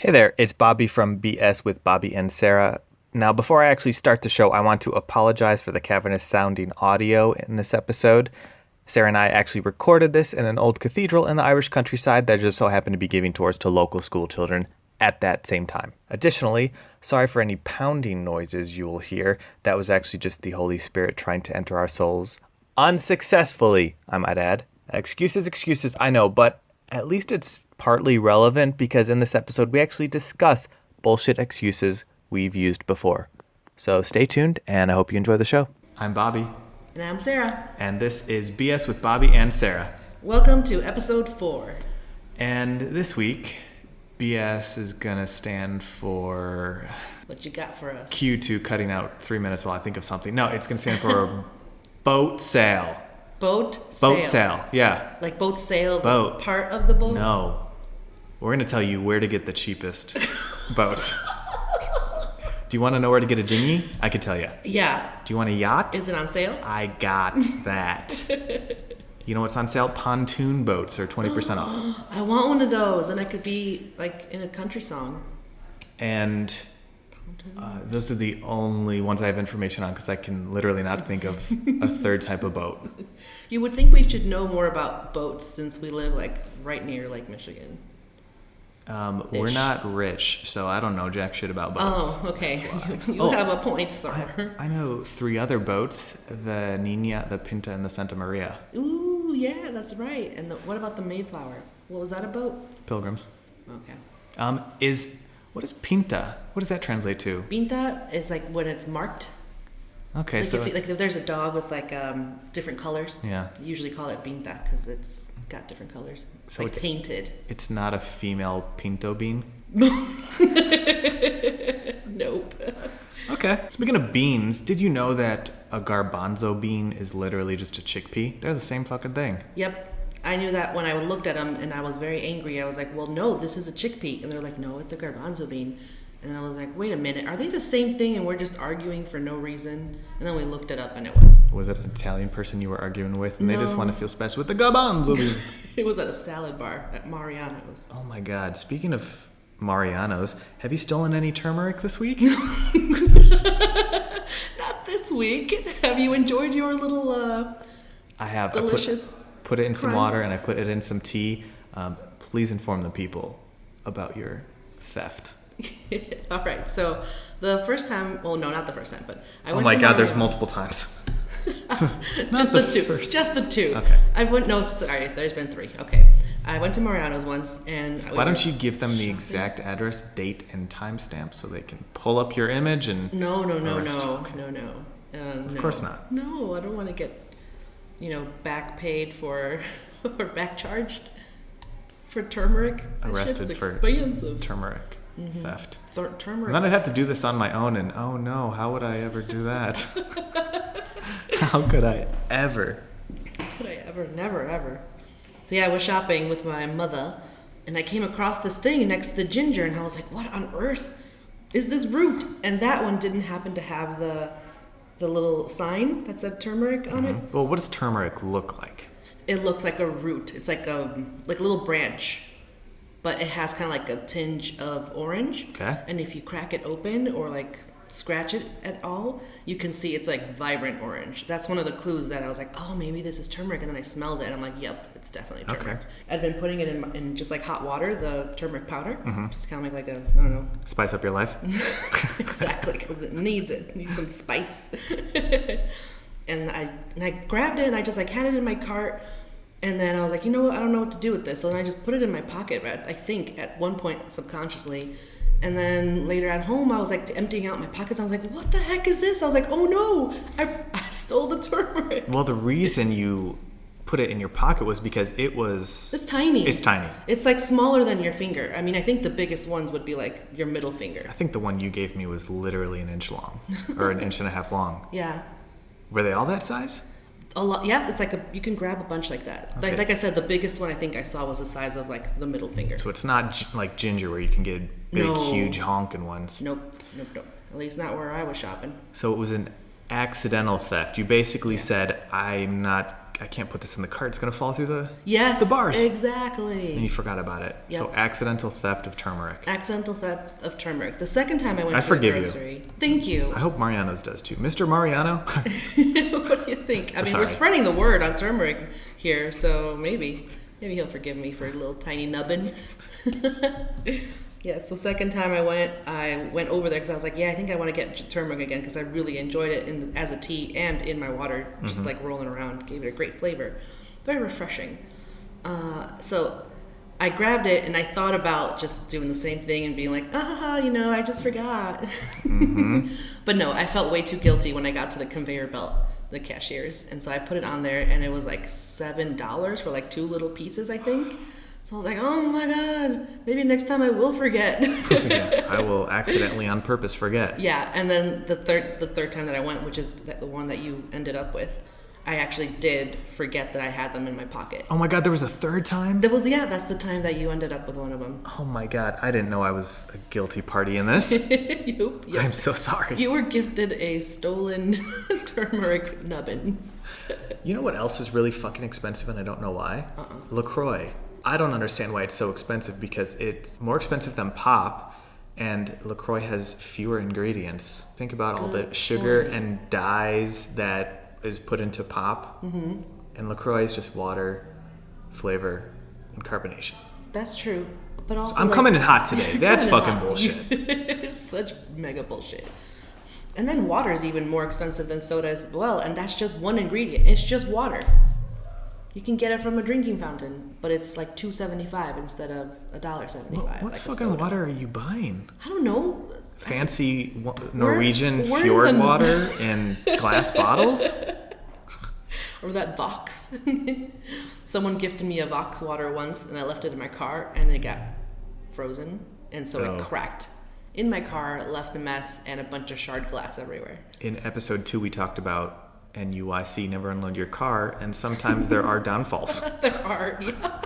Hey there, it's Bobby from BS with Bobby and Sarah. Now, before I actually start the show, I want to apologize for the cavernous sounding audio in this episode. Sarah and I actually recorded this in an old cathedral in the Irish countryside that just so happened to be giving tours to local school children at that same time. Additionally, sorry for any pounding noises you will hear. That was actually just the Holy Spirit trying to enter our souls. Unsuccessfully, I might add. Excuses, I know, but at least it's partly relevant because in this episode we actually discuss bullshit excuses we've used before. So stay tuned and I hope you enjoy the show. I'm Bobby. And I'm Sarah. And this is BS with Bobby and Sarah. Welcome to episode 4. And this week, BS is gonna stand for... What you got for us? Q2 cutting out 3 minutes while I think of something. No, it's gonna stand for boat sale. Boat sale? Boat sale, yeah. Like boat sale, boat. The part of the boat? No. We're going to tell you where to get the cheapest boats. Do you want to know where to get a dinghy? I could tell you. Yeah. Do you want a yacht? Is it on sale? I got that. You know what's on sale? Pontoon boats are 20% off. I want one of those, and I could be like in a country song. And those are the only ones I have information on because I can literally not think of a third type of boat. You would think we should know more about boats since we live like right near Lake Michigan. We're not rich, so I don't know jack shit about boats. Oh, okay. You have a point, sir. I know 3 other boats, the Nina, the Pinta, and the Santa Maria. Ooh, yeah, that's right. And what about the Mayflower? What was that a boat? Pilgrims. Okay. What is Pinta? What does that translate to? Pinta is like when it's marked. Okay, like so if there's a dog with like different colors, yeah, you usually call it pinta because it's got different colors. So like tainted. It's not a female pinto bean? Nope. Okay. Speaking of beans, did you know that a garbanzo bean is literally just a chickpea? They're the same fucking thing. Yep. I knew that when I looked at them and I was very angry. I was like, well, no, this is a chickpea. And they're like, no, it's a garbanzo bean. And I was like, wait a minute, are they the same thing and we're just arguing for no reason? And then we looked it up and it was. Was it an Italian person you were arguing with and No. they just want to feel special with the garbanzo bean? It was at a salad bar at Mariano's. Oh my god, speaking of Mariano's, have you stolen any turmeric this week? Not this week. Have you enjoyed your little I have. delicious I put it in some crime? water and I put it in some tea. Please inform the people about your theft. All right, so the first time, well, no, not the first time, but I went Oh my to god, there's Mariano's. multiple times. Just the two. first. Just the two. Okay. No, sorry, there's been 3. Okay. I went to Mariano's once and... Why don't you give them the exact address, date, and timestamp so they can pull up your image and... No. Okay. No. Of course not. No, I don't want to get, back paid for, or back charged for turmeric. That Arrested shit's for expensive. turmeric theft. Turmeric. And then I'd have to do this on my own and oh no, how would I ever do that? How could I ever? Could I ever? Never, ever. So yeah, I was shopping with my mother, and I came across this thing next to the ginger, and I was like, what on earth is this root? And that one didn't happen to have the little sign that said turmeric on it. Well, what does turmeric look like? It looks like a root. It's like a little branch, but it has kind of like a tinge of orange. Okay. And if you crack it open or like scratch it at all, you can see it's like vibrant orange. That's one of the clues that I was like, oh, maybe this is turmeric. And then I smelled it and I'm like, yep, it's definitely turmeric. Okay. I'd been putting it in just like hot water, the turmeric powder, just kind of like a, I don't know. Spice up your life? Exactly, because it needs some spice. and I grabbed it and I just like had it in my cart. And then I was like, you know what? I don't know what to do with this. So then I just put it in my pocket, I think, at one point subconsciously. And then later at home, I was like emptying out my pockets. I was like, what the heck is this? I was like, oh no, I stole the turmeric. Well, the reason you put it in your pocket was because It's tiny. It's tiny. It's like smaller than your finger. I mean, I think the biggest ones would be like your middle finger. I think the one you gave me was literally an inch long or an inch and a half long. Yeah. Were they all that size? A lot, yeah. It's like you can grab a bunch like that. Okay. Like I said, the biggest one I think I saw was the size of like the middle finger. So it's not like ginger where you can get big, No. huge honking ones. Nope. At least not where I was shopping. So it was an accidental theft. You basically said, I'm not I can't put this in the cart. It's going to fall through the bars. Exactly. And you forgot about it. Yep. So accidental theft of turmeric. Accidental theft of turmeric. The second time I went to forgive the grocery. You. Thank you. I hope Mariano's does too. Mr. Mariano? What do you think? I mean, we're spreading the word on turmeric here, so maybe he'll forgive me for a little tiny nubbin. Yeah, so second time I went over there because I was like, I think I want to get turmeric again because I really enjoyed it as a tea and in my water, just like rolling around. Gave it a great flavor. Very refreshing. So I grabbed it and I thought about just doing the same thing and being like, I just forgot. But no, I felt way too guilty when I got to the conveyor belt, the cashiers. And so I put it on there and it was like $7 for like 2 little pieces, I think. So I was like, oh my God, maybe next time I will forget. Yeah, I will accidentally on purpose forget. Yeah, and then the third time that I went, which is the one that you ended up with, I actually did forget that I had them in my pocket. Oh my God, there was a third time? That's the time that you ended up with one of them. Oh my God, I didn't know I was a guilty party in this. Yep. I'm so sorry. You were gifted a stolen turmeric nubbin. You know what else is really fucking expensive and I don't know why? LaCroix. I don't understand why it's so expensive because it's more expensive than pop and LaCroix has fewer ingredients. Think about all the sugar and dyes that is put into pop. And LaCroix is just water, flavor, and carbonation. That's true. But also I'm coming in hot today. That's fucking bullshit. It's such mega bullshit. And then water is even more expensive than soda as well, and that's just one ingredient. It's just water. You can get it from a drinking fountain, but it's like $2.75 instead of $1.75. What fucking water are you buying? I don't know. Fancy Norwegian fjord water in glass bottles? Or that Vox. Someone gifted me a Vox water once, and I left it in my car, and it got frozen, and so it cracked in my car, left a mess, and a bunch of shard glass everywhere. In episode 2, we talked about NUIC, never unload your car, and sometimes there are downfalls. There are, yeah.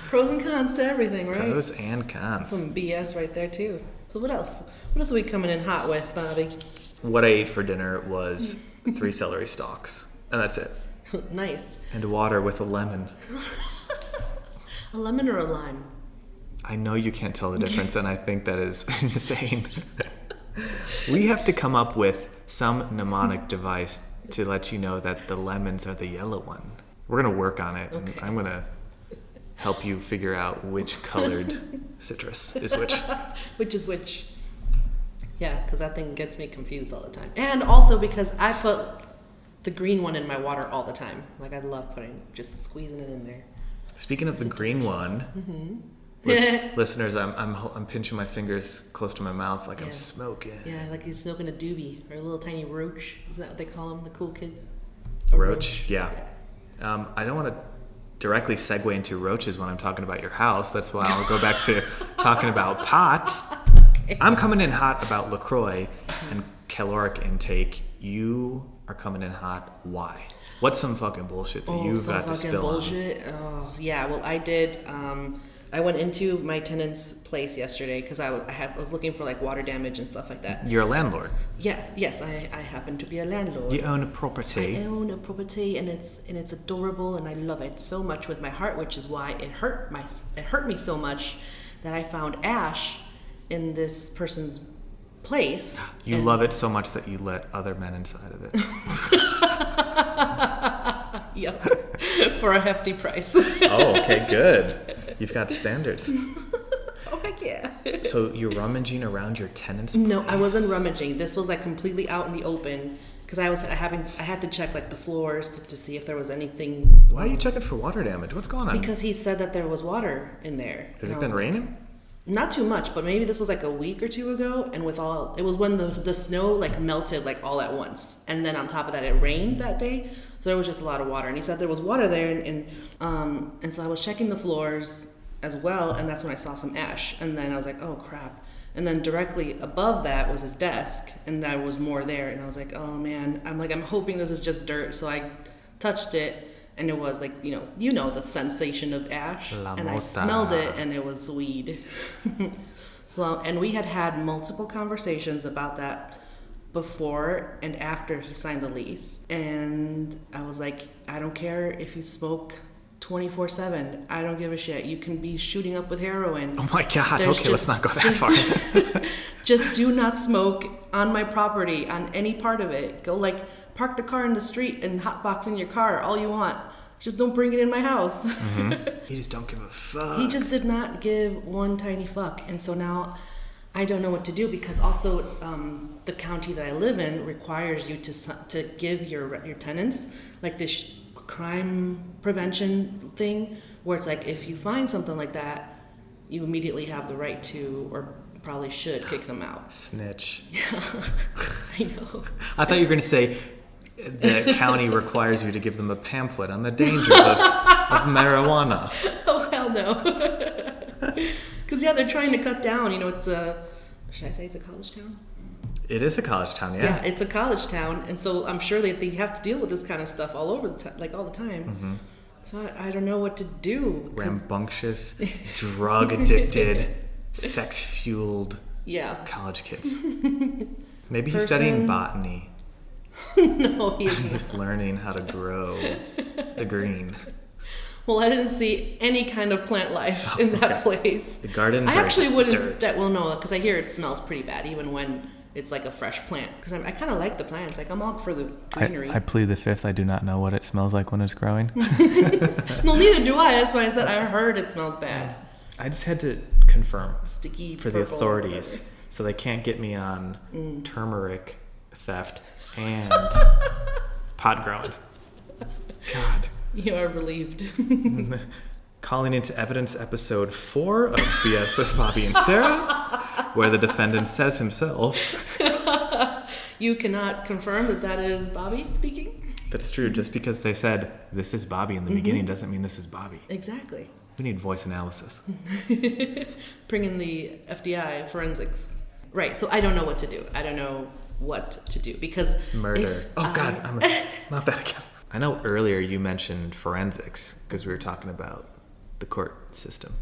Pros and cons to everything, right? Pros and cons. Some BS right there, too. So what else? What else are we coming in hot with, Bobby? What I ate for dinner was 3 celery stalks, and that's it. Nice. And water with a lemon. A lemon or a lime? I know you can't tell the difference, and I think that is insane. We have to come up with some mnemonic device to let you know that the lemons are the yellow one. We're going to work on it, and I'm going to help you figure out which colored citrus is which. Which is which. Yeah, because that thing gets me confused all the time. And also because I put the green one in my water all the time. Like, I love just squeezing it in there. Speaking of the green one, listeners, I'm pinching my fingers close to my mouth like I'm smoking. Yeah, like he's smoking a doobie or a little tiny roach. Isn't that what they call them, the cool kids? Roach, yeah. I don't want to directly segue into roaches when I'm talking about your house. That's why I'll go back to talking about pot. Okay. I'm coming in hot about LaCroix and caloric intake. You are coming in hot. Why? What's some fucking bullshit that you've got to spill bullshit? Oh, yeah. Well, I did. I went into my tenant's place yesterday because I was looking for like water damage and stuff like that. You're a landlord. Yeah. Yes, I happen to be a landlord. You own a property. I own a property, and it's adorable, and I love it so much with my heart, which is why it hurt me so much that I found ash in this person's place. You love it so much that you let other men inside of it. Yep. For a hefty price. Oh, okay, good. You've got standards. Oh, heck yeah. So you're rummaging around your tenant's place? No, I wasn't rummaging. This was like completely out in the open because I had to check like the floors to see if there was anything. Why are you checking for water damage? What's going on? Because he said that there was water in there. Has it been raining? Not too much, but maybe this was like a week or two ago, and it was when the snow like melted like all at once, and then on top of that it rained that day, so there was just a lot of water. And he said there was water there, and so I was checking the floors as well, and that's when I saw some ash, and then I was like, oh crap. And then directly above that was his desk, and there was more there, and I was like, oh man, I'm hoping this is just dirt. So I touched it, and it was like, you know the sensation of ash. And I smelled it, and it was weed. And we had multiple conversations about that before and after he signed the lease. And I was like, I don't care if you smoke 24/7. I don't give a shit. You can be shooting up with heroin. Oh my God. Okay, let's not go that far. Just do not smoke on my property, on any part of it. Go park the car in the street and hotbox in your car all you want. Just don't bring it in my house. Mm-hmm. He just don't give a fuck. He just did not give one tiny fuck. And so now I don't know what to do, because also the county that I live in requires you to give your tenants this crime prevention thing, where it's if you find something like that, you immediately have the right to, or probably should, kick them out. Snitch. Yeah, I know. I thought you were going to say the county requires you to give them a pamphlet on the dangers of marijuana. Oh, hell no. Because, they're trying to cut down. It's should I say it's a college town? It is a college town, yeah. Yeah, it's a college town. And so I'm sure that they have to deal with this kind of stuff all over all the time. Mm-hmm. So I don't know what to do. Rambunctious, drug-addicted, sex-fueled college kids. Maybe he's studying botany. No, he's not. Just learning how to grow the green. Well, I didn't see any kind of plant life in that place. The gardens I are actually just wouldn't. dirt. No, because I hear it smells pretty bad, even when it's a fresh plant. Because I kind of like the plants. I'm all for the greenery. I plead the fifth. I do not know what it smells like when it's growing. No, neither do I. That's why I said I heard it smells bad. I just had to confirm Sticky for the authorities, so they can't get me on turmeric theft and pot growing. God. You are relieved. Calling into evidence episode 4 of BS with Bobby and Sarah, where the defendant says himself. You cannot confirm that is Bobby speaking? That's true. Just because they said, this is Bobby in the beginning doesn't mean this is Bobby. Exactly. We need voice analysis. Bring in the FDI, forensics. Right, so I don't know what to do. I don't know what to do, because... Murder. God, not that again. I know earlier you mentioned forensics, because we were talking about the court system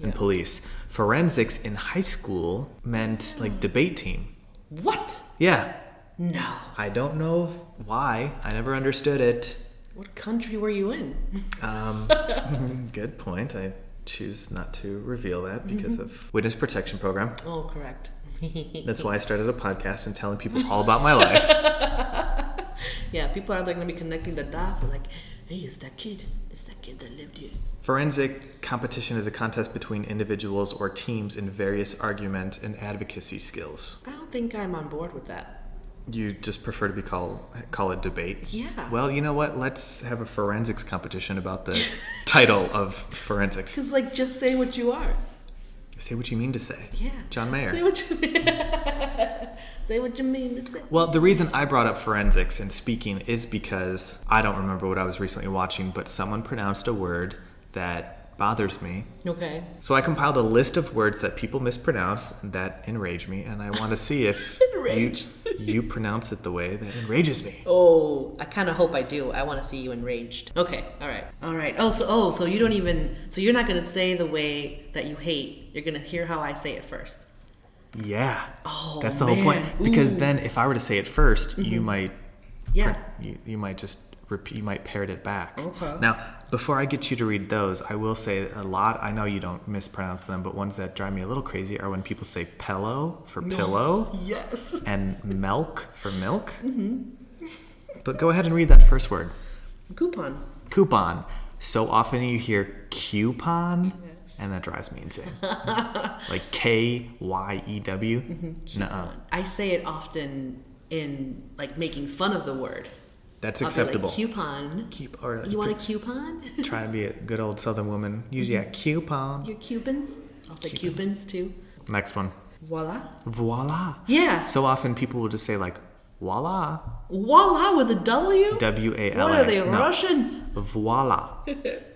and police. Forensics in high school meant debate team. What? Yeah. No. I don't know why. I never understood it. What country were you in? Good point. I choose not to reveal that because of witness protection program. Oh, correct. That's why I started a podcast and telling people all about my life. Yeah, people are going to be connecting the dots. They're like, hey, it's that kid that lived here. Forensic competition is a contest between individuals or teams in various argument and advocacy skills. I don't think I'm on board with that. You just prefer to be call it debate? Yeah. Well, you know what? Let's have a forensics competition about the title of forensics. Because, just say what you are. Say what you mean to say. Yeah. John Mayer. Say what you say what you mean to say. Well, the reason I brought up forensics and speaking is because I don't remember what I was recently watching, but someone pronounced a word that bothers me. Okay. So I compiled a list of words that people mispronounce that enrage me, and I want to see if you pronounce it the way that enrages me. Oh, I kind of hope I do. I want to see you enraged. Okay, all right. So you don't even, so you're not going to say the way that you hate. You're going to hear how I say it first. Yeah. Oh, that's the whole point. Because then if I were to say it first, you might, you might just repeat, you might parrot it back. Okay. Now, before I get you to read those, I will say a lot. I know you don't mispronounce them, but ones that drive me a little crazy are when people say pillow for pillow. Yes. And milk for milk. Mm-hmm. But go ahead and read that first word. Coupon. Coupon. So often you hear coupon, and that drives me insane. Like K-Y-E-W. Mm-hmm. Nuh-uh. I say it often in making fun of the word. That's acceptable. I'll be like, coupon. You want a coupon? Try and be a good old Southern woman. Use a coupon. Your coupons? I'll say coupons too. Next one. Voila. Voila. Yeah. So often people will just say voila. Voila with a W? W-A-L-A. What are they, no. Russian? Voila.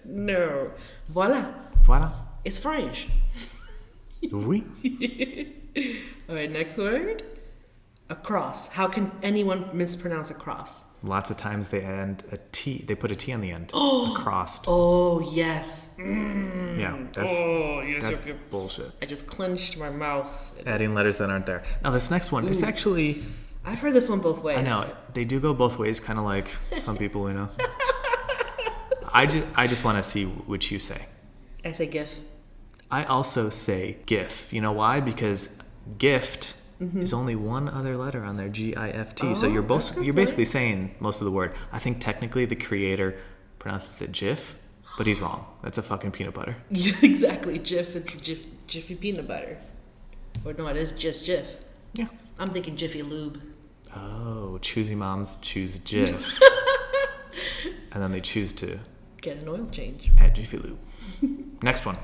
No. Voila. Voila. It's French. Oui. All right, next word. Across. How can anyone mispronounce across? Lots of times they end a T. They put a T on the end. Across. Oh, yes. Yeah, that's bullshit. I just clenched my mouth. Adding letters that aren't there. Now, this next one is actually I've heard this one both ways. I know. They do go both ways, kind of like some people we know. I just want to see which you say. I say GIF. I also say GIF. You know why? Because gift is only one other letter on there, G-I-F-T. Oh, so you're basically point. saying most of the word. I think technically the creator pronounces it GIF, but he's wrong. That's a fucking peanut butter. Yeah, exactly. Jif. It's Jiffy peanut butter. Or no, it is just Jif. Yeah. I'm thinking Jiffy Lube. Oh, choosy moms choose Jif. And then they choose to Get an oil change. add Jiffy Lube. Next one.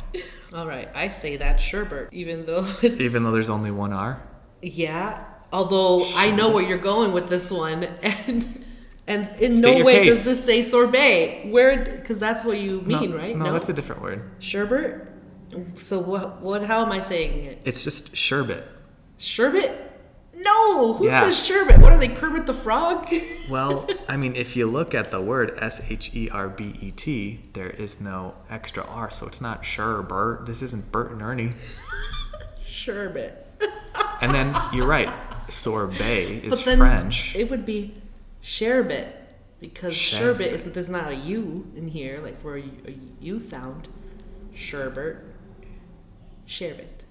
All right, I say that sherbet, even though There's only one R? Yeah, although I know where you're going with this one, and in State no your way case. does this say sorbet. Because that's what you mean, right? No, that's a different word. Sherbet. So what? How am I saying it? It's just sherbet. Sherbet? No, who Yeah. says sherbet? What are they, Kermit the Frog? Well, I mean, if you look at the word S-H-E-R-B-E-T, there is no extra R, so it's not sherbet. This isn't Bert and Ernie. Sherbet. And then, you're right, sorbet is But then French. it would be sherbet, because Sherbet. sherbet there's not a U in here, like for a U sound. Sherbet. Sherbet.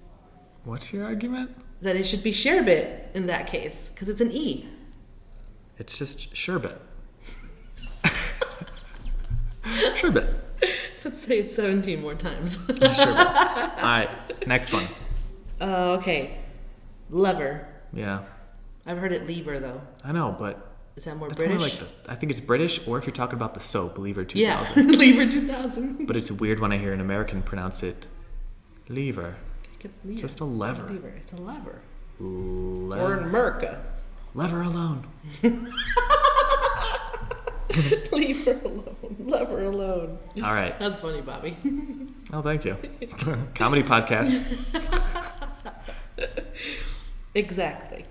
What's your argument? That it should be sherbet in that case, because it's an E. It's just sherbet. Sherbet. Let's say it 17 more times. Sherbet. All right, next one. Okay. Lever. Yeah, I've heard it lever, though. I know, but Is that more that's British? only like I think it's British, or if you're talking about the soap, Lever Yeah, 2000. lever 2000. But it's weird when I hear an American pronounce it lever. Lever. Just a lever. Lever. It's a lever. Or Lever. in America. Lever alone. Lever alone. Lever alone. All right. That's funny, Bobby. Oh, thank you. Comedy podcast. Exactly.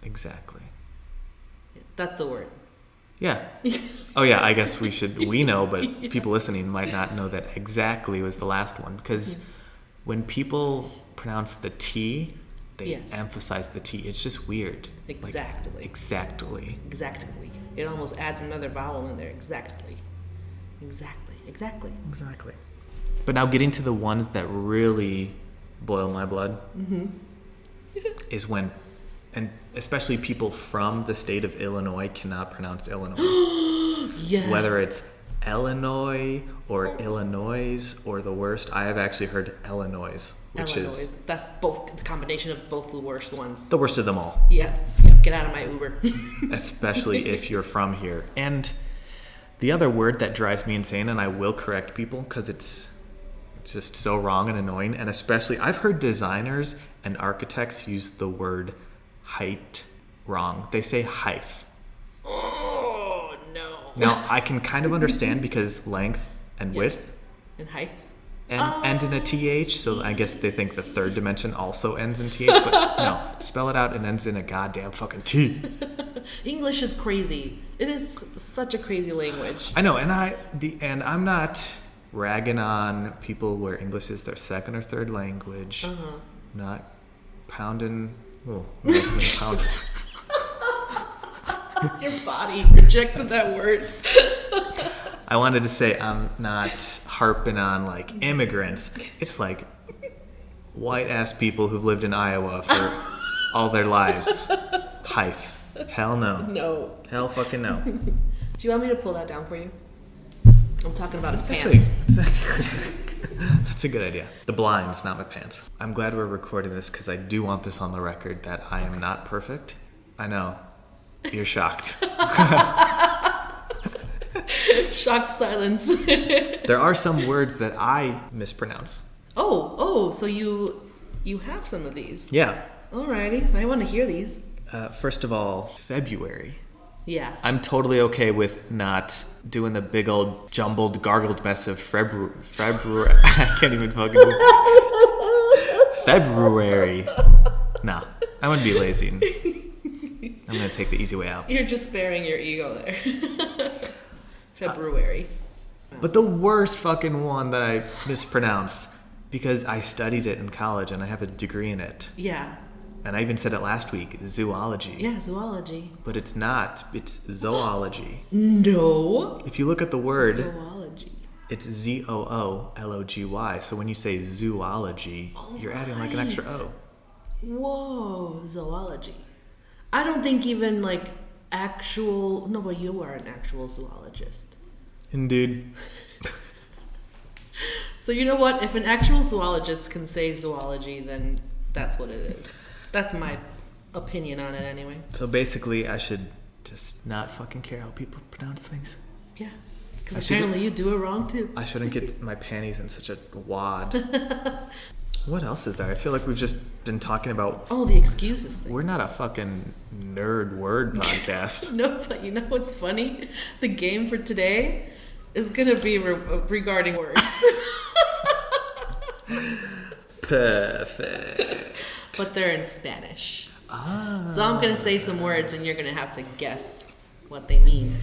Exactly. That's the word. Yeah. Oh, yeah. I guess we know, but people listening might not know that exactly was the last one. Because when people pronounce the T, they Yes. emphasize the T. It's just weird. Exactly. Like, exactly. Exactly. It almost adds another vowel in there. Exactly. Exactly. Exactly. Exactly. But now getting to the ones that really boil my blood is when, and especially people from the state of Illinois cannot pronounce Illinois. Yes. Whether it's Illinois or Illinois or the worst, I have actually heard Illinois, which Illinois. is That's both the combination of both the worst ones. the worst of them all, Yeah. Yep. Get out of my Uber. especially if you're from here. And the other word that drives me insane, and I will correct people because it's just so wrong and annoying, and especially I've heard designers and architects use the word height wrong. They say height. Oh no. Now I can kind of understand because length and width And height. end in a th, so I guess they think the third dimension also ends in th, but no, spell it out and ends in a goddamn fucking t. English is crazy. It is such a crazy language. I know, and I'm not ragging on people where English is their second or third language. Not pounding. Oh, pounded. Your body rejected that word. I wanted to say I'm not harping on like immigrants. It's like white ass people who've lived in Iowa for all their lives. Height. Hell no. No. Hell fucking no. Do you want me to pull that down for you? I'm talking about his Actually, pants. that's a good idea. The blinds, not my pants. I'm glad we're recording this because I do want this on the record that I am not perfect. I know. You're shocked. Shocked silence. There are some words that I mispronounce. So you have some of these. Yeah. Alrighty, I want to hear these. First of all, February. Yeah. I'm totally okay with not doing the big old jumbled, gargled mess of February. I can't even fucking do it. February. Nah, I'm gonna be lazy. I'm gonna take the easy way out. You're just sparing your ego there. February. But the worst fucking one that I mispronounced, because I studied it in college and I have a degree in it. Yeah. And I even said it last week, zoology. Yeah, zoology. But it's not. It's zoology. No. If you look at the word, Zoology. it's zoology. So when you say zoology, you're adding like an extra O. Whoa, zoology. I don't think even like actual... No, but you are an actual zoologist. Indeed. So you know what? If an actual zoologist can say zoology, then that's what it is. That's my opinion on it anyway. So basically, I should just not fucking care how people pronounce things. Yeah. Because apparently you do it wrong too. I shouldn't get my panties in such a wad. What else is there? I feel like we've just been talking about... Oh, the excuses thing. We're not a fucking nerd word podcast. No, but you know what's funny? The game for today is going to be regarding words. Perfect. But they're in Spanish. Ah. So I'm going to say some words and you're going to have to guess what they mean.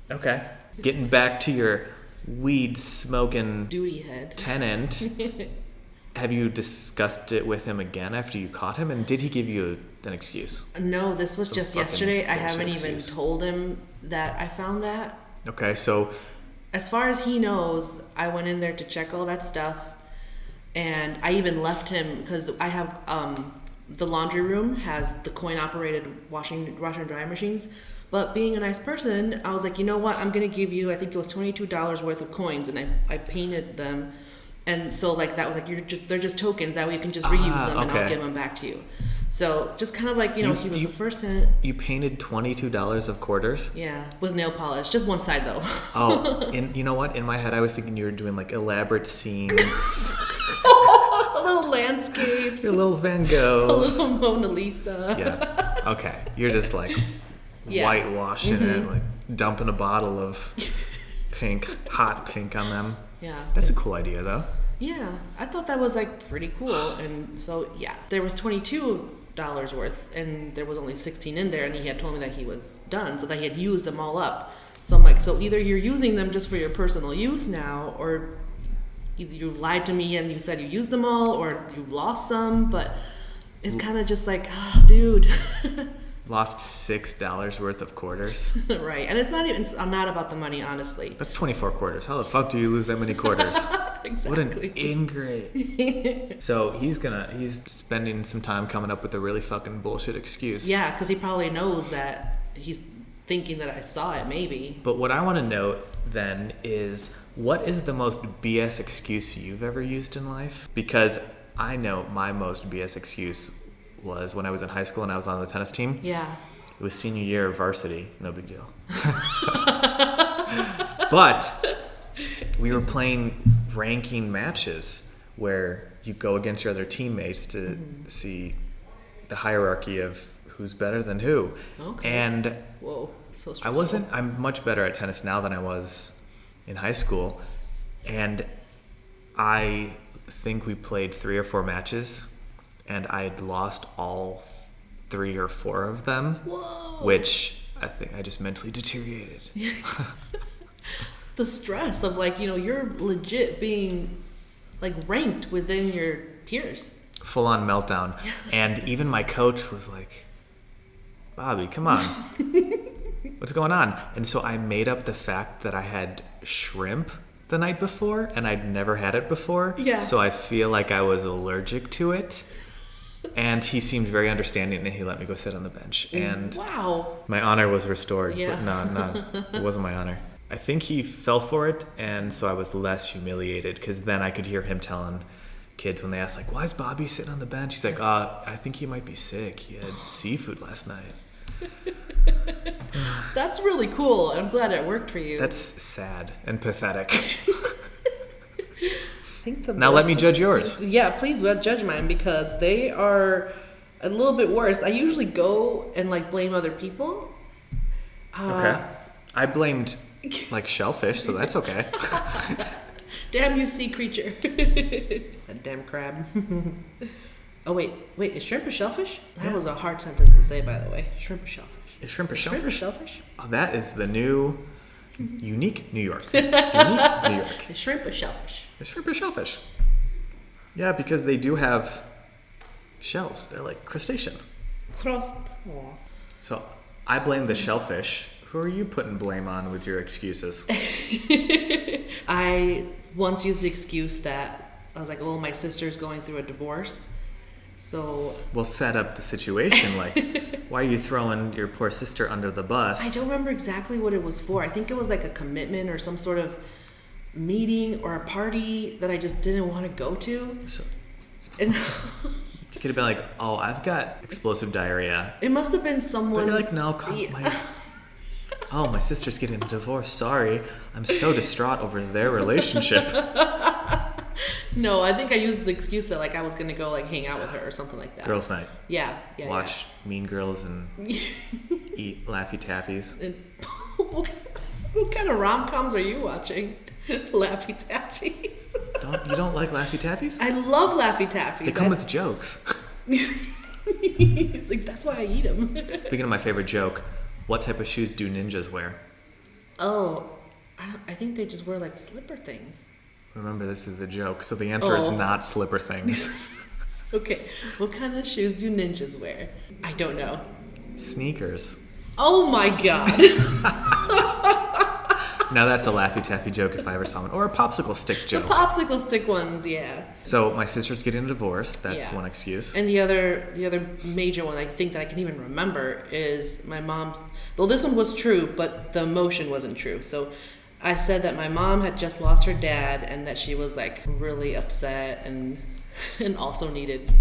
Okay. Getting back to your weed smoking Duty head. tenant, have you discussed it with him again after you caught him? And did he give you an excuse? No, this was just fucking yesterday. I bullshit haven't even excuse. told him that I found that. Okay, so As far as he knows, I went in there to check all that stuff. And I even left him because I have the laundry room has the coin operated washer and dryer machines. But being a nice person, I was like, you know what? I'm gonna give you, I think it was $22 worth of coins, and I painted them, and so like that was like they're just tokens. That way you can just reuse them, and okay. I'll give them back to you. So just kind of like he was the first in. you painted $22 of quarters? Yeah, with nail polish, just one side though. Oh, and you know what? In my head, I was thinking you were doing like elaborate scenes. Little landscapes. Your little Van A Goghs. little Mona Lisa. Yeah. Okay. You're just like whitewashing it, like dumping a bottle of hot pink on them. Yeah. That's a cool idea, though. Yeah, I thought that was like pretty cool, and so yeah, there was $22 worth, and there was only 16 in there, and he had told me that he was done, so that he had used them all up. So I'm like, so either you're using them just for your personal use now, or either you lied to me and you said you used them all, or you lost some. But it's kind of just like, oh, dude. Lost $6 worth of quarters. Right, and it's not about the money, honestly. That's 24 quarters. How the fuck do you lose that many quarters? Exactly. What an ingrate. So he's spending some time coming up with a really fucking bullshit excuse. Yeah, because he probably knows that he's thinking that I saw it, maybe. But what I want to know then is, what is the most BS excuse you've ever used in life? Because I know my most BS excuse was when I was in high school and I was on the tennis team. Yeah. It was senior year of varsity. No big deal. But we were playing ranking matches where you go against your other teammates to see the hierarchy of who's better than who. Okay. And Whoa, so stressful. I'm much better at tennis now than I was in high school. And I think we played 3 or 4 matches, and I had lost all 3 or 4 of them. Whoa. Which I think I just mentally deteriorated. The stress of you're legit being ranked within your peers. Full on meltdown. And even my coach was like, Bobby, come on. What's going on? And so I made up the fact that I had shrimp the night before, and I'd never had it before. Yeah. So I feel like I was allergic to it. And he seemed very understanding, and he let me go sit on the bench. And wow. my honor was restored. Yeah. But no, it wasn't my honor. I think he fell for it, and so I was less humiliated, because then I could hear him telling kids when they asked, why is Bobby sitting on the bench? He's like, I think he might be sick. He had seafood last night. That's really cool. I'm glad it worked for you. That's sad and pathetic. I think Now let me judge yours. Yeah, please judge mine, because they are a little bit worse. I usually go and blame other people. Okay. I blamed shellfish, so that's okay. Damn you, sea creature. That damn crab. Oh, wait, is shrimp a shellfish? That was a hard sentence to say, by the way. Shrimp a shellfish. Is shrimp a shellfish? Shrimp a shellfish? Oh, that is the new unique New York. Unique New York. Is shrimp a shellfish? Is shrimp a shellfish? Yeah, because they do have Shells. They're like crustaceans. Crust. Aw. So I blame the shellfish. Who are you putting blame on with your excuses? I once used the excuse that I was like, oh, my sister's going through a divorce. So... We'll set up the situation. Like, why are you throwing your poor sister under the bus? I don't remember exactly what it was for. I think it was like a commitment or some sort of meeting or a party that I just didn't want to go to. So, And you could have been like, oh, I've got explosive diarrhea. it must have been someone... But you're like, no, my sister's getting a divorce. Sorry. I'm so distraught over their relationship. No, I think I used the excuse that like I was gonna go like hang out with her or something like that. Girls' night. Yeah. Watch Mean Girls and eat Laffy Taffies. And what kind of rom-coms are you watching? Laffy Taffies. You don't like Laffy Taffies? I love Laffy Taffies. They come with jokes. Like that's why I eat them. Speaking of my favorite joke, what type of shoes do ninjas wear? Oh, I think they just wear like slipper things. Remember, this is a joke, so the answer is not slipper things. Okay, what kind of shoes do ninjas wear? I don't know. Sneakers. Oh my god. Now that's a Laffy Taffy joke if I ever saw one. Or a popsicle stick The joke. popsicle stick ones, yeah. So my sister's getting a divorce. That's Yeah. one excuse. And the other major one I think that I can even remember is my mom's. Well, this one was true, but the emotion wasn't true. So I said that my mom had just lost her dad and that she was like really upset and also needed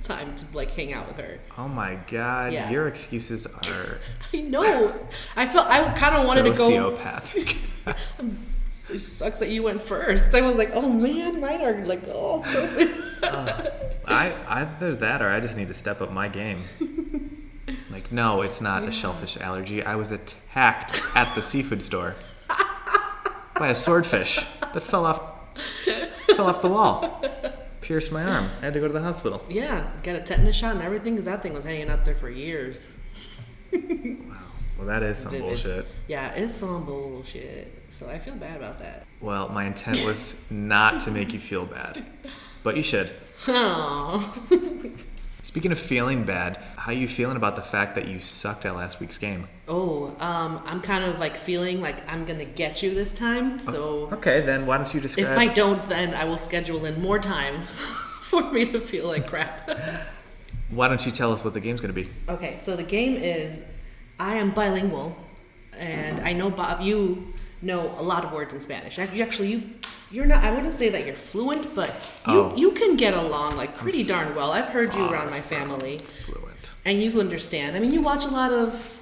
time to like hang out with her. Oh my god, Yeah. your excuses are I know. I kind of wanted to go. sociopathic. It sucks that you went first. I was like, oh man, mine are like all so. Either that or I just need to step up my game. Like, no, it's not a shellfish allergy. I was attacked at the seafood store by a swordfish that fell off the wall. Pierced my arm. I had to go to the hospital. Yeah, got a tetanus shot and everything because that thing was hanging up there for years. Wow. Well, that is some bullshit. Yeah, it's some bullshit. So I feel bad about that. Well, my intent was not to make you feel bad, but you should. Oh. Speaking of feeling bad, how are you feeling about the fact that you sucked at last week's game? I'm kind of like feeling like I'm gonna get you this time. So Okay, then why don't you describe... if I don't, then I will schedule in more time for me to feel like crap. Why don't you tell us what the game's going to be? Okay, so the game is, I am bilingual, and I know, Bob, you know a lot of words in Spanish. You're not, I wouldn't say that you're fluent, but you can get along like pretty darn well. I've heard you around my family. Fluent. And you understand. I mean, you watch a lot of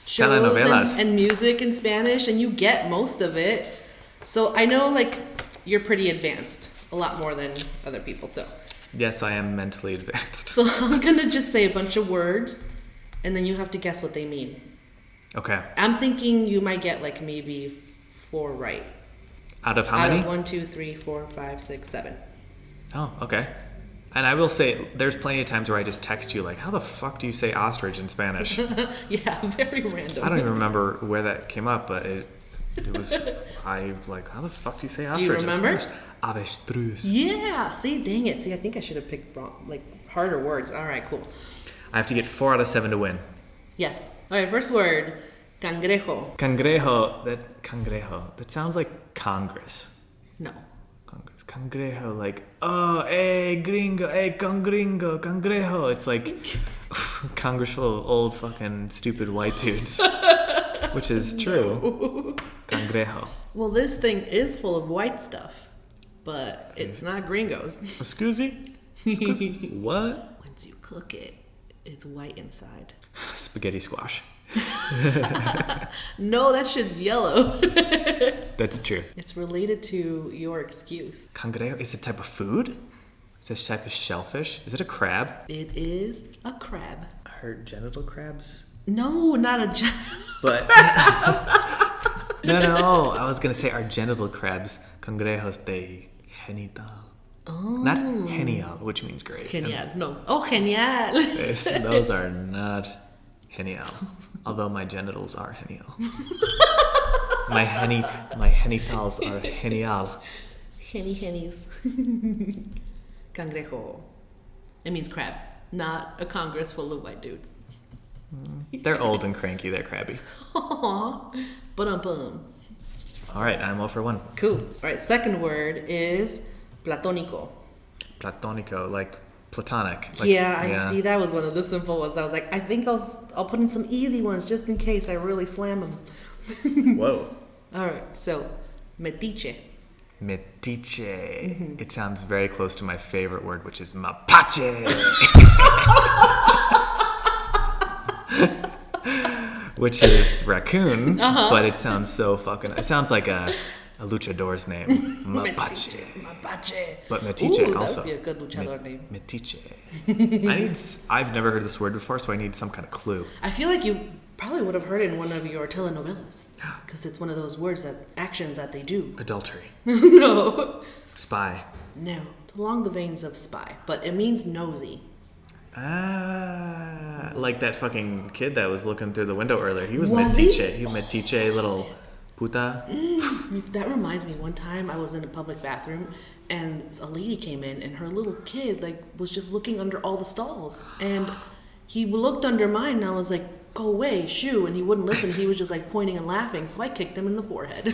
shows Telenovelas. and music in Spanish, and you get most of it. So I know, like, you're pretty advanced, a lot more than other people, so. Yes, I am mentally advanced. So I'm gonna just say a bunch of words, and then you have to guess what they mean. Okay. I'm thinking you might get like maybe 4 right. Out of how Out many? of 1, 2, 3, 4, 5, 6, 7. Oh, okay. And I will say, there's plenty of times where I just text you like, how the fuck do you say ostrich in Spanish? Yeah, very random. I don't even remember where that came up, but it was, I like, how the fuck do you say Do ostrich you remember? in Spanish? Avestruz. Yeah. See, dang it. See, I think I should have picked like harder words. All right, cool. I have to get 4 out of 7 to win. Yes. All right. First word, cangrejo. Cangrejo. That sounds like Congress. No. Congress. Cangrejo, like, oh, hey, gringo, hey, cangringo, cangrejo. It's like Congress full of old fucking stupid white dudes. Which is true. Cangrejo. Well, this thing is full of white stuff, but it's not gringos. Excuse? What? Once you cook it, it's white inside. Spaghetti squash. No, that shit's yellow. That's true. It's related to your excuse. Cangrejo is a type of food? Is this type of shellfish? Is it a crab? It is a crab. Are genital crabs? No, not a But no. I was gonna say are genital crabs cangrejos de genital. Oh. Not genial, which means great. Genial. No. Oh, genial. Those are not genial. Although my genitals are genial. my genitals are genial. Hennies. Cangrejo. It means crab. not a Congress full of white dudes. They're old and cranky. They're crabby. Aww. Ba-dum-bum. All right, I'm 0 for 1. Cool. All right, second word is platónico. Platonico, like platonic. Like, I see. That was one of the simple ones. I was like, I think I'll put in some easy ones just in case I really slam them. Whoa. All right, so metiche. Metiche. It sounds very close to my favorite word, which is mapache. Which is raccoon, but it sounds so fucking... It sounds like a luchador's name. Mapache. Mapache. But metiche Ooh, also. That would be a good luchador name. Metiche. I've never heard this word before, so I need some kind of clue. I feel like you probably would have heard it in one of your telenovelas. Because it's one of those words actions that they do. Adultery. No. Spy. No. Along the veins of spy. But it means nosy. Ah, like that fucking kid that was looking through the window earlier. He was Was metiche. he? He metiche little puta. That reminds me, one time I was in a public bathroom and a lady came in and her little kid was just looking under all the stalls. And he looked under mine and I was like, go away, shoo. And he wouldn't listen. He was just like pointing and laughing. So I kicked him in the forehead.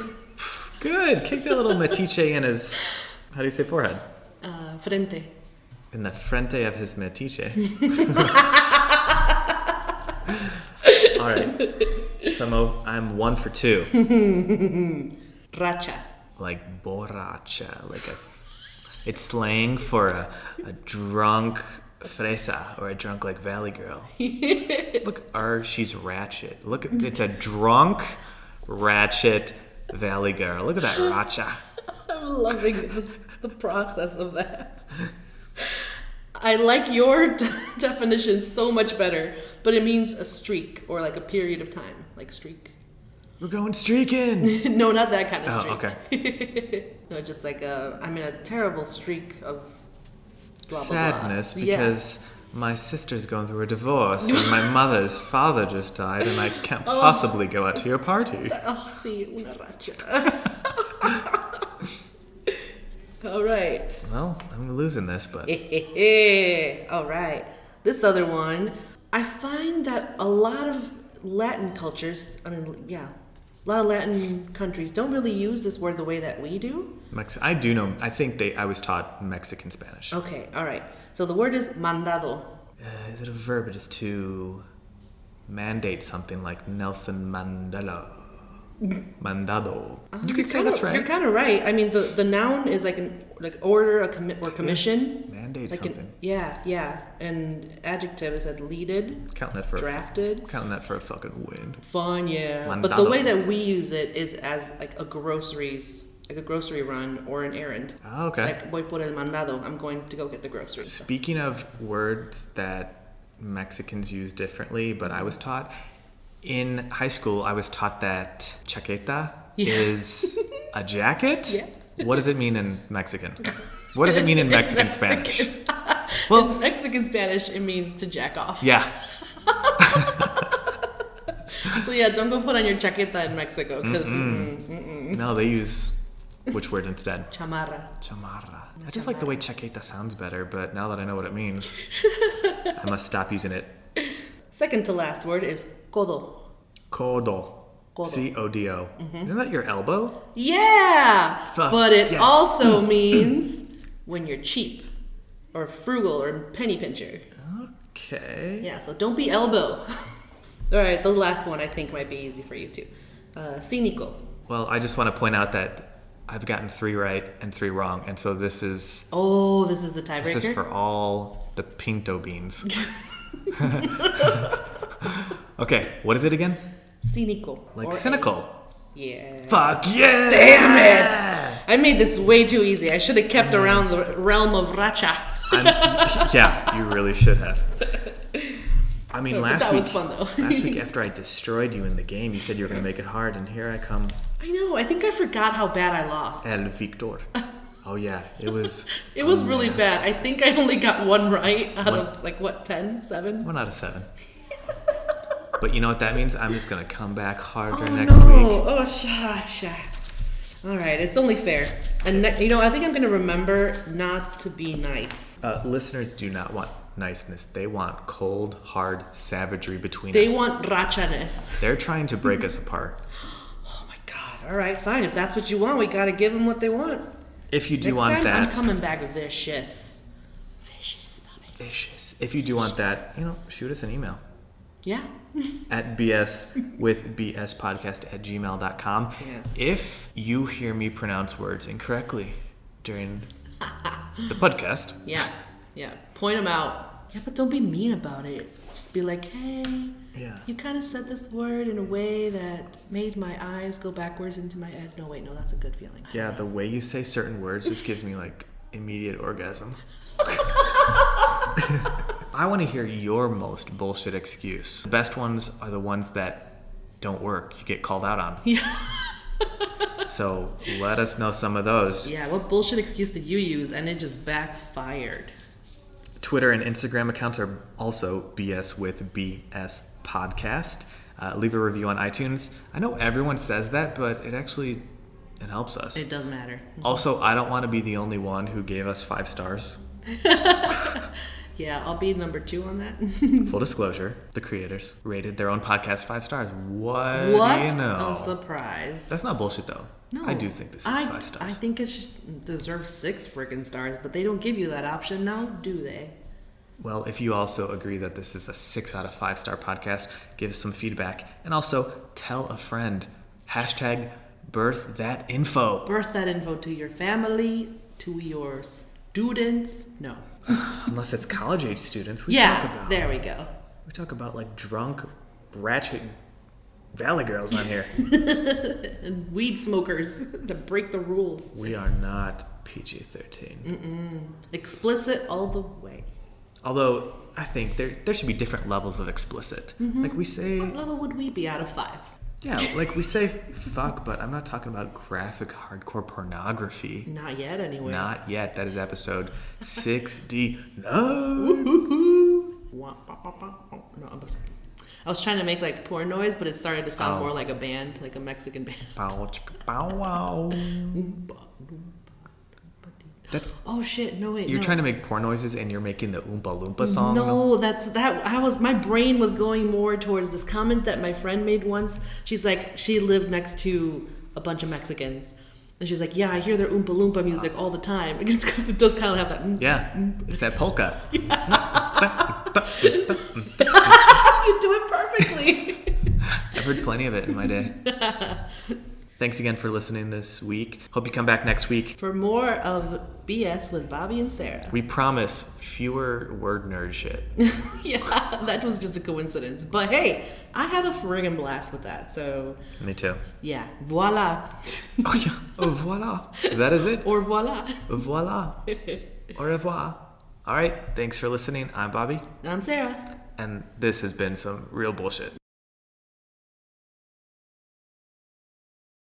Good. Kick that little metiche in his, how do you say forehead? Frente. In the frente of his metiche. All right. So I'm 1 for 2. Racha. Like borracha. It's slang for a drunk fresa or a drunk like valley girl. Look, she's ratchet. Look, it's a drunk, ratchet valley girl. Look at that racha. I'm loving the process of that. I like your definition so much better, but it means a streak or like a period of time, like streak. We're going streaking. No, not that kind of streak. Oh, okay. No, just like a terrible streak of blah, sadness blah, blah. because my sister's going through a divorce and my mother's father just died and I can't possibly go out to your party. Oh, sí, una racha. All right. Well, I'm losing this, but... All right. This other one, I find that a lot of Latin cultures, a lot of Latin countries don't really use this word the way that we do. I do know. I think I was taught Mexican Spanish. Okay, all right. So the word is mandado. Is it a verb? It is to mandate something like Nelson Mandela. Mandado. You could say that's right. You're kind of right. I mean, the noun is like order, or commission. Mandate like something. Yeah. And adjective is leaded. Counting that for drafted. Counting that for a fucking win. Fun, yeah. Mandado. But the way that we use it is as like a grocery run or an errand. Oh, okay. Like voy por el mandado. I'm going to go get the groceries. Speaking of words that Mexicans use differently, but I was taught. In high school, I was taught that chaqueta is a jacket. Yeah. What does it mean in Mexican? What does it mean in Mexican Spanish? Well, in Mexican Spanish, it means to jack off. Yeah. So yeah, don't go put on your chaqueta in Mexico because No, they use which word instead? Chamarra. I just like the way chaqueta sounds better, but now that I know what it means, I must stop using it. Second to last word is codo. Codo. C-O-D-O. Isn't that your elbow? Yeah! Fuck, but it yeah. also means when you're cheap or frugal or penny pincher. Okay. Yeah, so don't be elbow. All right, the last one I think might be easy for you too. Cínico. Well, I just want to point out that I've gotten 3 right and 3 wrong, and so this is... Oh, this is the tiebreaker? This is for all the pinto beans. Okay, what is it again? Cínico. Like cynical. Yeah. Fuck yeah! Damn it! I made this way too easy. I should have kept around the realm of racha. Yeah, you really should have. I mean, last week... was fun, though. Last week after I destroyed you in the game, you said you were going to make it hard, and here I come. I know. I think I forgot how bad I lost. El Victor. Oh, yeah. It was... It was really bad. I think I only got 1 right out of, 10? 7? 1 out of 7. But you know what that means? I'm just going to come back harder next week. Oh, sha. All right. It's only fair. And, I think I'm going to remember not to be nice. Listeners do not want niceness. They want cold, hard savagery between us. They want rachanes. They're trying to break us apart. Oh my God. All right, fine. If that's what you want, we got to give them what they want. If you do Next want time, that... I'm coming back with vicious. Vicious, Bobby. Vicious. If you do want that, shoot us an email. Yeah. At bswithbspodcast@gmail.com. Yeah. If you hear me pronounce words incorrectly during the podcast. Yeah. Point them out. Yeah, but don't be mean about it. Just be like, hey, you kind of said this word in a way that made my eyes go backwards into my head. No, wait, no, that's a good feeling. Yeah, the way you say certain words just gives me like immediate orgasm. I want to hear your most bullshit excuse. The best ones are the ones that don't work. You get called out on. Yeah. So let us know some of those. Yeah, what bullshit excuse did you use and it just backfired? Twitter and Instagram accounts are also BS with BS Podcast. Leave a review on iTunes. I know everyone says that, but it helps us. It does matter. Also, I don't want to be the only one who gave us 5 stars. Yeah, I'll be number 2 on that. Full disclosure, the creators rated their own podcast 5 stars. What? What? Do you know? A surprise. That's not bullshit, though. No. I do think this is 5 stars. I think it should deserve 6 freaking stars, but they don't give you that option now, do they? Well, if you also agree that this is a 6 out of 5 star podcast, give us some feedback. And also, tell a friend. # birth that info. Birth that info to your family, to your students. No. Unless it's college age students. We there we go. We talk about like drunk, ratchet valley girls on here. And weed smokers that break the rules. We are not PG-13. Explicit all the way. Although, I think there should be different levels of explicit. Mm-hmm. Like we say... What level would we be out of 5? Yeah, like we say fuck, but I'm not talking about graphic hardcore pornography. Not yet, anyway. Not yet. That is episode 6D. No! No, I was trying to make like porn noise, but it started to sound more like a band, like a Mexican band. Bow, bow, wow. That's... Oh shit! No wait. You're trying to make porn noises and you're making the Oompa Loompa song. No, my brain was going more towards this comment that my friend made once. She's like, she lived next to a bunch of Mexicans, and she's like, yeah, I hear their Oompa Loompa music all the time. It's because it does kind of have that. It's that polka. You do it perfectly. I've heard plenty of it in my day. Thanks again for listening this week. Hope you come back next week. For more of BS with Bobby and Sarah. We promise fewer word nerd shit. Yeah, that was just a coincidence. But hey, I had a friggin' blast with that, so... Me too. Yeah, voila. Oh yeah, oh, voila. That is it? Or voila. Voila. Au revoir. All right, thanks for listening. I'm Bobby. And I'm Sarah. And this has been some real bullshit.